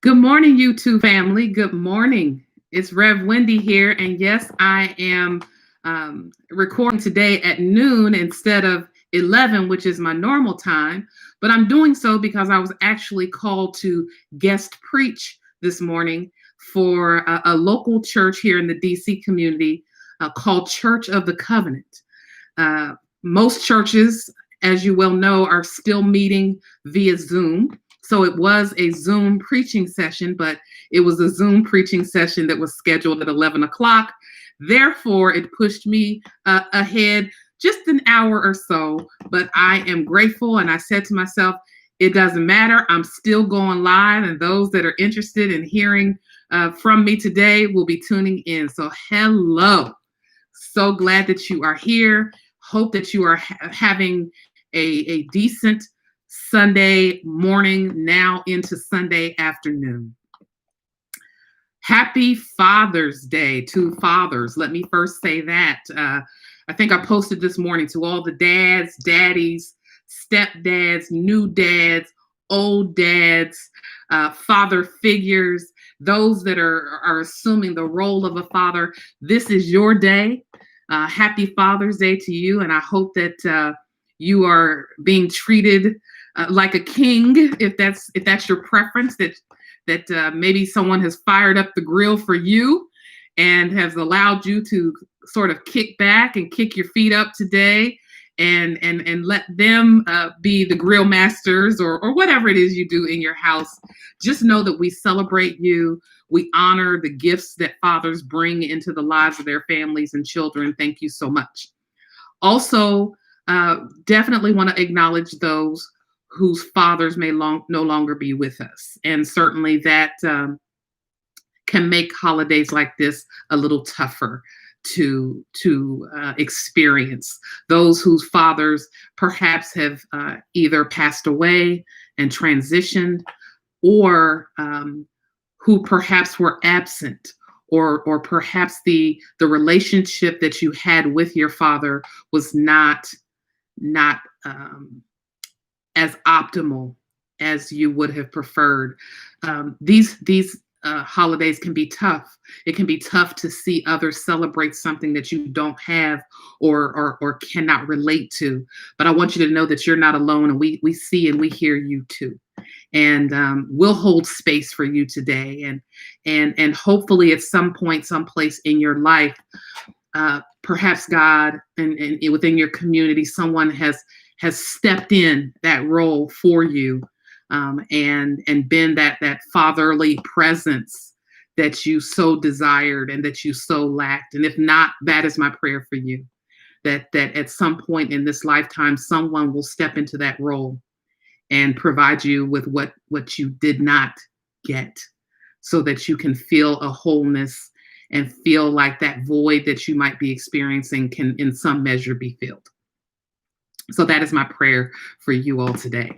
Good morning, YouTube family. Good morning. It's Rev Wendy here. And yes, I am recording today at noon instead of 11, which is my normal time. But I'm doing so because I was actually called to guest preach this morning for a local church here in the DC community called Church of the Covenant. Uh, Most churches, as you well know, are still meeting via Zoom. So it was a Zoom preaching session, but it was a Zoom preaching session that was scheduled at 11 o'clock. Therefore, it pushed me ahead just an hour or so. But I am grateful. And I said to myself, it doesn't matter. I'm still going live. And those that are interested in hearing from me today will be tuning in. So, hello. So glad that you are here. Hope that you are having a decent Sunday morning, now into Sunday afternoon. Happy Father's Day to fathers. Let me first say that. I think I posted this morning to all the dads, daddies, stepdads, new dads, old dads, father figures, those that are assuming the role of a father. This is your day. Happy Father's Day to you. And I hope that you are being treated like a king, if that's your preference, that maybe someone has fired up the grill for you and has allowed you to sort of kick back and kick your feet up today and let them be the grill masters or whatever it is you do in your house. Just know that we celebrate you. We honor the gifts that fathers bring into the lives of their families and children. Thank you so much. Also, definitely want to acknowledge those whose fathers may no longer be with us. And certainly that can make holidays like this a little tougher to experience. Those whose fathers perhaps have either passed away and transitioned, or who perhaps were absent, or perhaps the relationship that you had with your father was not as optimal as you would have preferred. These holidays can be tough. It can be tough to see others celebrate something that you don't have or cannot relate to. But I want you to know that you're not alone, and we see and we hear you too. And we'll hold space for you today. And hopefully at some point, someplace in your life, perhaps God and within your community, someone has stepped in that role for you, and been that fatherly presence that you so desired and that you so lacked. And if not, that is my prayer for you, that at some point in this lifetime, someone will step into that role and provide you with what you did not get, so that you can feel a wholeness and feel like that void that you might be experiencing can in some measure be filled. So that is my prayer for you all today.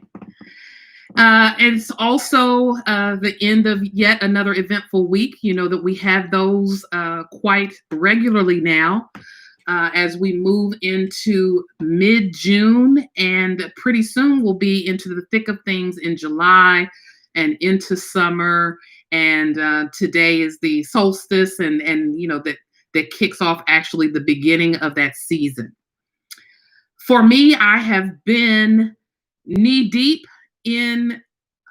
It's also the end of yet another eventful week. You know that we have those quite regularly now as we move into mid-June, and pretty soon we'll be into the thick of things in July and into summer. And today is the solstice, and you know that kicks off actually the beginning of that season. For me, I have been knee deep in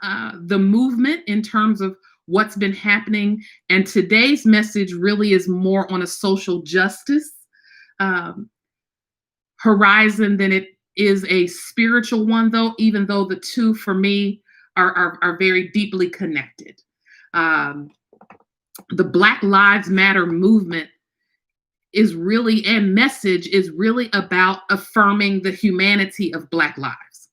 the movement in terms of what's been happening. And today's message really is more on a social justice horizon than it is a spiritual one, though, even though the two for me are very deeply connected. The Black Lives Matter movement is really, and message is really about affirming the humanity of Black lives.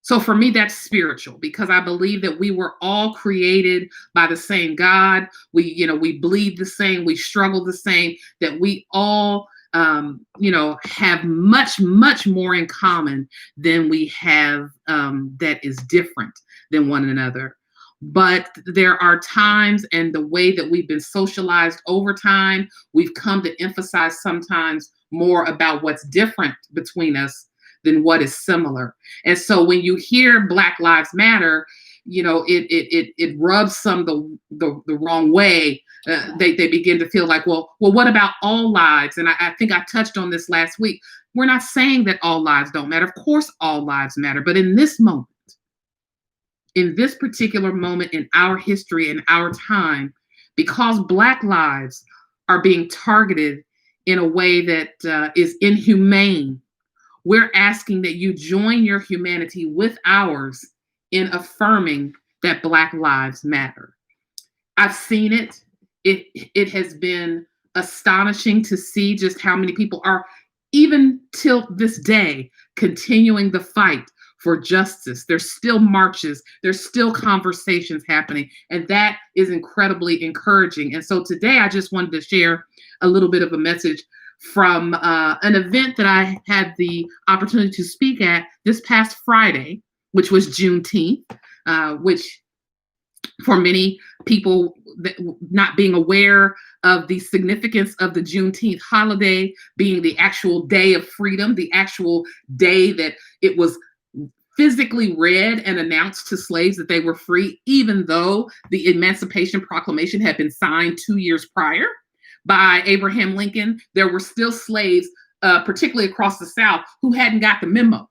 So for me, that's spiritual, because I believe that we were all created by the same God. We bleed the same, we struggle the same, that we all, have much, much more in common than we have that is different than one another. But there are times, and the way that we've been socialized over time, we've come to emphasize sometimes more about what's different between us than what is similar. And so when you hear Black Lives Matter, it rubs some the wrong way. They begin to feel like, well, what about all lives? And I think I touched on this last week. We're not saying that all lives don't matter. Of course, all lives matter. But in this moment, in this particular moment in our history and our time, because Black lives are being targeted in a way that is inhumane, we're asking that you join your humanity with ours in affirming that Black lives matter. I've seen it. It has been astonishing to see just how many people are, even till this day, continuing the fight for justice. There's still marches, there's still conversations happening, and that is incredibly encouraging. And so today I just wanted to share a little bit of a message from an event that I had the opportunity to speak at this past Friday, which was Juneteenth, which for many people not being aware of the significance of the Juneteenth holiday being the actual day of freedom, the actual day that it was physically read and announced to slaves that they were free, even though the Emancipation Proclamation had been signed 2 years prior by Abraham Lincoln. There were still slaves, particularly across the South, who hadn't got the memo.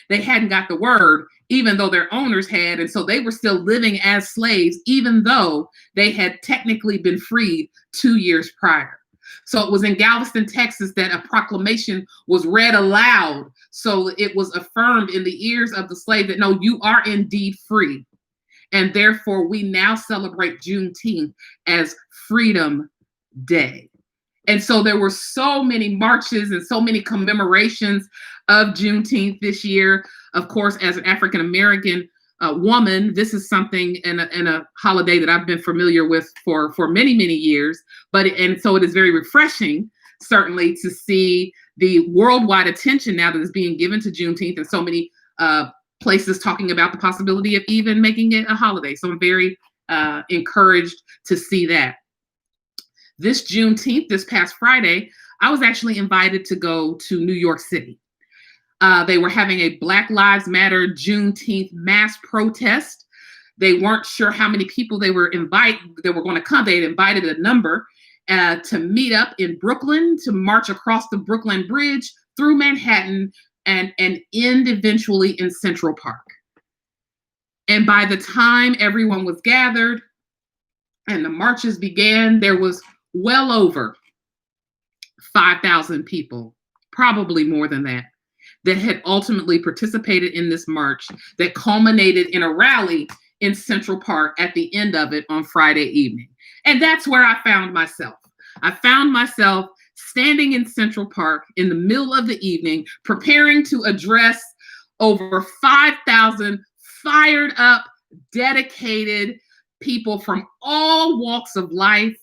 They hadn't got the word, even though their owners had. And so they were still living as slaves, even though they had technically been freed 2 years prior. So it was in Galveston, Texas, that a proclamation was read aloud. So it was affirmed in the ears of the slave that, no, you are indeed free. And therefore, we now celebrate Juneteenth as Freedom Day. And so there were so many marches and so many commemorations of Juneteenth this year. Of course, as an African-American woman, this is something and a holiday that I've been familiar with for many, many years. And so it is very refreshing, certainly, to see the worldwide attention now that is being given to Juneteenth, and so many places talking about the possibility of even making it a holiday. So I'm very encouraged to see that. This Juneteenth, this past Friday, I was actually invited to go to New York City. They were having a Black Lives Matter Juneteenth mass protest. They weren't sure how many people they were going to come. They had invited a number to meet up in Brooklyn, to march across the Brooklyn Bridge through Manhattan and end eventually in Central Park. And by the time everyone was gathered and the marches began, there was well over 5,000 people, probably more than that had ultimately participated in this march that culminated in a rally in Central Park at the end of it on Friday evening. And that's where I found myself. I found myself standing in Central Park in the middle of the evening, preparing to address over 5,000 fired up, dedicated people from all walks of life,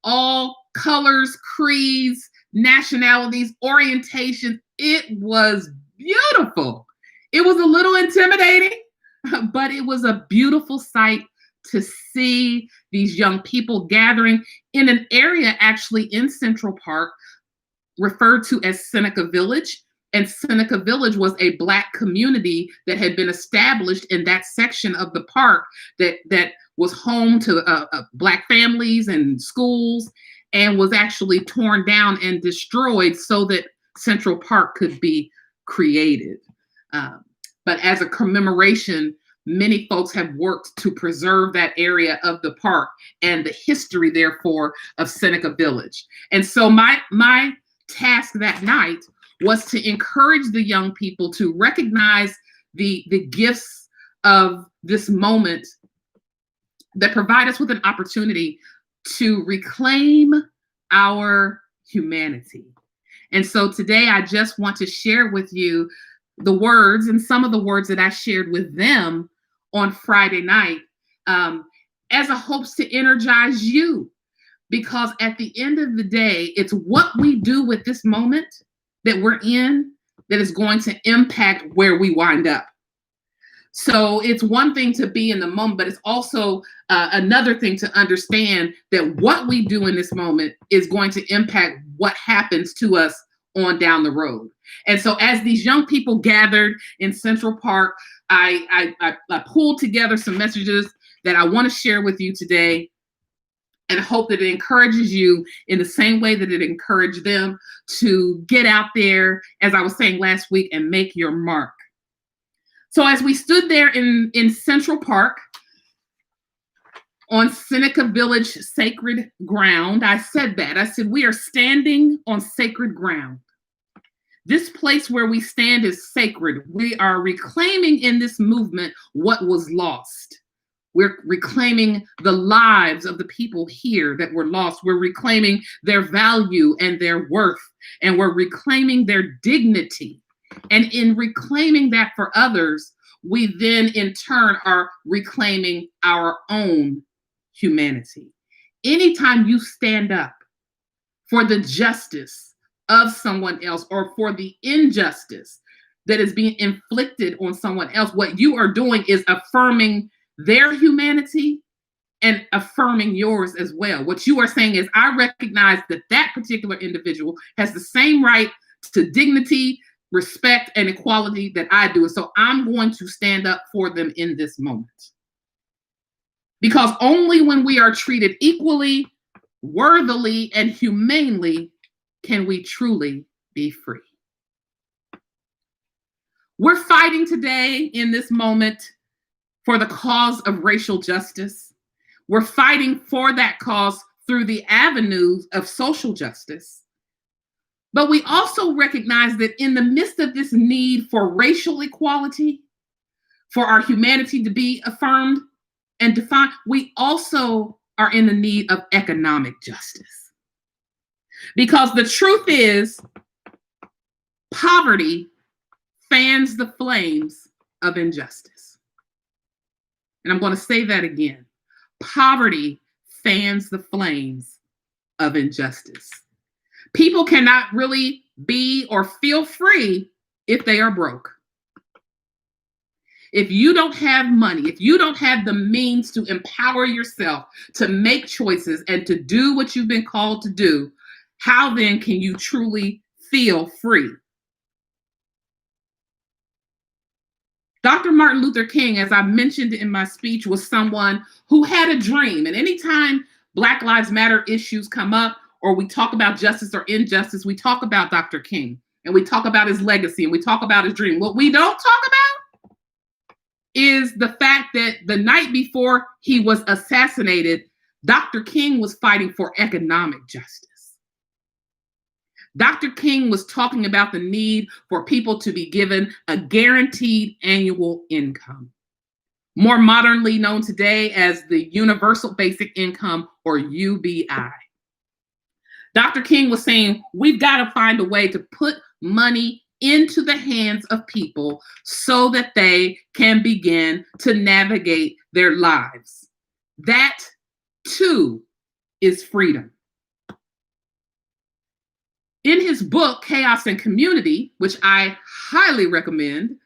all colors, creeds, nationalities, orientations. It was beautiful. It was a little intimidating, but it was a beautiful sight to see these young people gathering in an area actually in Central Park referred to as Seneca Village. And Seneca Village was a Black community that had been established in that section of the park that was home to Black families and schools, and was actually torn down and destroyed so that Central Park could be created. But as a commemoration, many folks have worked to preserve that area of the park and the history, therefore, of Seneca Village. And so my task that night was to encourage the young people to recognize the gifts of this moment that provide us with an opportunity to reclaim our humanity. And so today I just want to share with you the words and some of the words that I shared with them on Friday night as a hopes to energize you. Because at the end of the day, it's what we do with this moment that we're in that is going to impact where we wind up. So it's one thing to be in the moment, but it's also another thing to understand that what we do in this moment is going to impact what happens to us on down the road. And so as these young people gathered in Central Park, I pulled together some messages that I want to share with you today, and hope that it encourages you in the same way that it encouraged them to get out there, as I was saying last week, and make your mark. So as we stood there in Central Park on Seneca Village sacred ground, I said, we are standing on sacred ground. This place where we stand is sacred. We are reclaiming in this movement what was lost. We're reclaiming the lives of the people here that were lost. We're reclaiming their value and their worth, and we're reclaiming their dignity. And in reclaiming that for others, we then in turn are reclaiming our own humanity. Anytime you stand up for the justice of someone else or for the injustice that is being inflicted on someone else, what you are doing is affirming their humanity and affirming yours as well. What you are saying is, I recognize that that particular individual has the same right to dignity, respect, and equality that I do. And so I'm going to stand up for them in this moment. Because only when we are treated equally, worthily, and humanely can we truly be free. We're fighting today in this moment for the cause of racial justice. We're fighting for that cause through the avenues of social justice. But we also recognize that in the midst of this need for racial equality, for our humanity to be affirmed and defined, we also are in the need of economic justice. Because the truth is, poverty fans the flames of injustice. And I'm going to say that again. Poverty fans the flames of injustice. People cannot really be or feel free if they are broke. If you don't have money, if you don't have the means to empower yourself to make choices and to do what you've been called to do, how then can you truly feel free? Dr. Martin Luther King, as I mentioned in my speech, was someone who had a dream. And anytime Black Lives Matter issues come up, or we talk about justice or injustice, we talk about Dr. King, and we talk about his legacy, and we talk about his dream. What we don't talk about is the fact that the night before he was assassinated, Dr. King was fighting for economic justice. Dr. King was talking about the need for people to be given a guaranteed annual income, more modernly known today as the Universal Basic Income, or UBI. Dr. King was saying, we've got to find a way to put money into the hands of people so that they can begin to navigate their lives. That too is freedom. In his book, Chaos and Community, which I highly recommend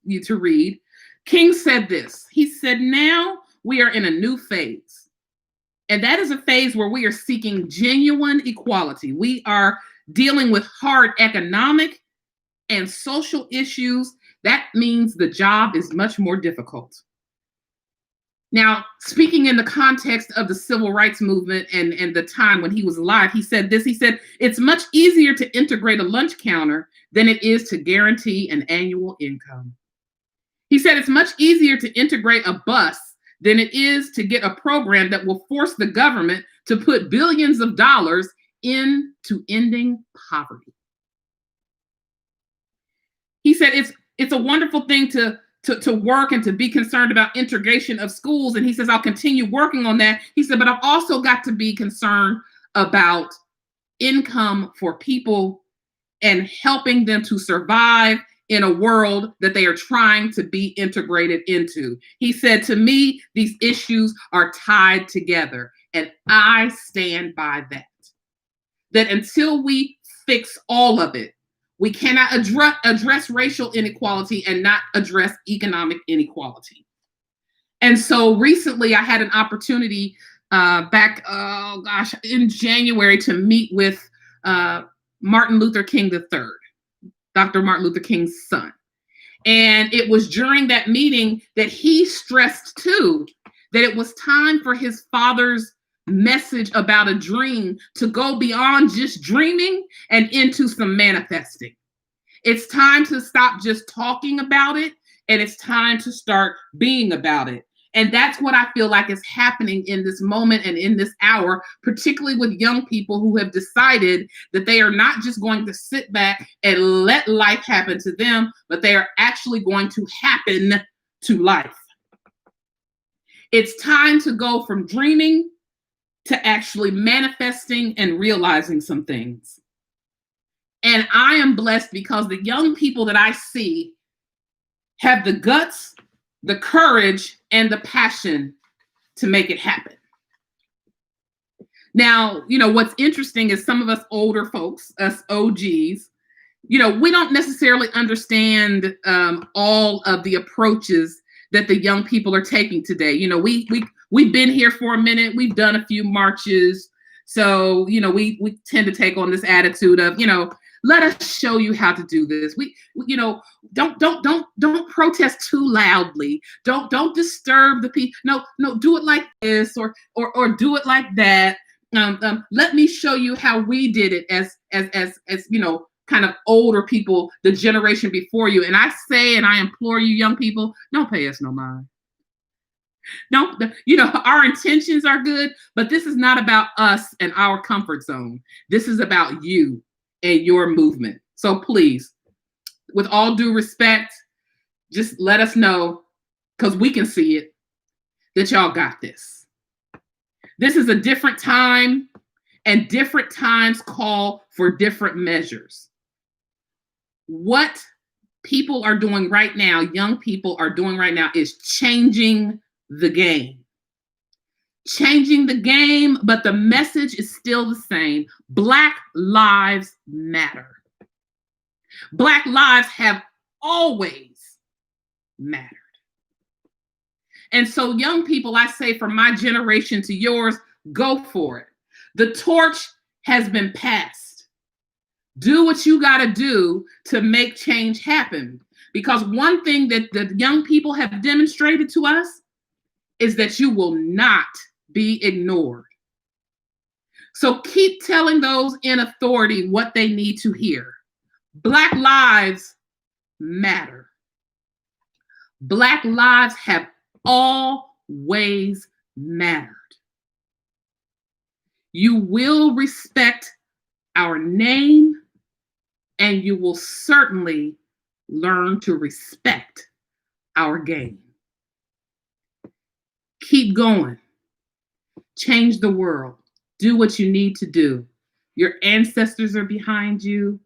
you to read, King said this. He said, now we are in a new phase. And that is a phase where we are seeking genuine equality. We are dealing with hard economic and social issues. That means the job is much more difficult. Now, speaking in the context of the civil rights movement and the time when he was alive, he said this. He said, it's much easier to integrate a lunch counter than it is to guarantee an annual income. He said, it's much easier to integrate a bus than it is to get a program that will force the government to put billions of dollars into ending poverty. He said, it's a wonderful thing to work and to be concerned about integration of schools. And he says, I'll continue working on that. He said, but I've also got to be concerned about income for people and helping them to survive in a world that they are trying to be integrated into. He said, to me, these issues are tied together, and I stand by that. That until we fix all of it, we cannot address racial inequality and not address economic inequality. And so recently I had an opportunity back in January to meet with Martin Luther King III, Dr. Martin Luther King's son. And it was during that meeting that he stressed too that it was time for his father's message about a dream to go beyond just dreaming and into some manifesting. It's time to stop just talking about it, and it's time to start being about it. And that's what I feel like is happening in this moment and in this hour, particularly with young people who have decided that they are not just going to sit back and let life happen to them, but they are actually going to happen to life. It's time to go from dreaming to actually manifesting and realizing some things. And I am blessed because the young people that I see have the guts, the courage, and the passion to make it happen. Now, what's interesting is some of us older folks, us OGs, we don't necessarily understand all of the approaches that the young people are taking today. We've been here for a minute. We've done a few marches. So, we tend to take on this attitude of, let us show you how to do this. Don't protest too loudly. Don't disturb the people. No, do it like this or do it like that. Let me show you how we did it as kind of older people, the generation before you. And I say, and I implore you, young people, don't pay us no mind. Our intentions are good, but this is not about us and our comfort zone. This is about you and your movement. So please, with all due respect, just let us know, because we can see it, that y'all got this. This is a different time, and different times call for different measures. What people are doing right now, young people are doing right now, is changing the game. Changing the game, but the message is still the same. Black lives matter. Black lives have always mattered. And so, young people, I say from my generation to yours, go for it. The torch has been passed. Do what you got to do to make change happen. Because one thing that the young people have demonstrated to us is that you will not be ignored. So keep telling those in authority what they need to hear. Black lives matter. Black lives have always mattered. You will respect our name, and you will certainly learn to respect our game. Keep going. Change the world. Do what you need to do. Your ancestors are behind you.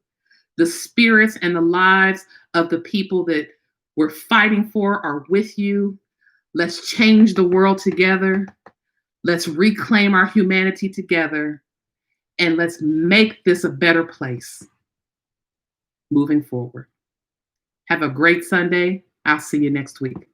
The spirits and the lives of the people that we're fighting for are with you. Let's change the world together. Let's reclaim our humanity together. And let's make this a better place moving forward. Have a great Sunday. I'll see you next week.